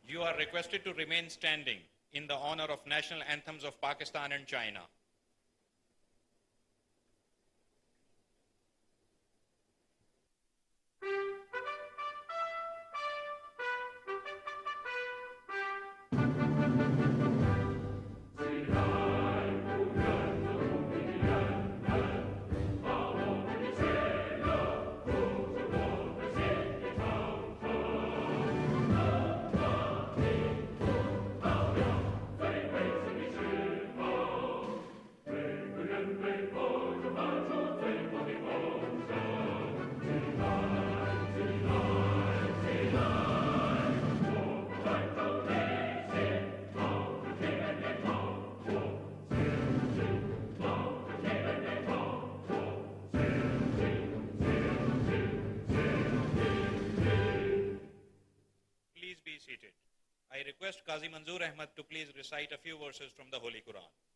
You are requested to remain standing in the honor of national anthems of Pakistan and China. Seated. I request Qazi Manzoor Ahmad to please recite a few verses from the Holy Quran.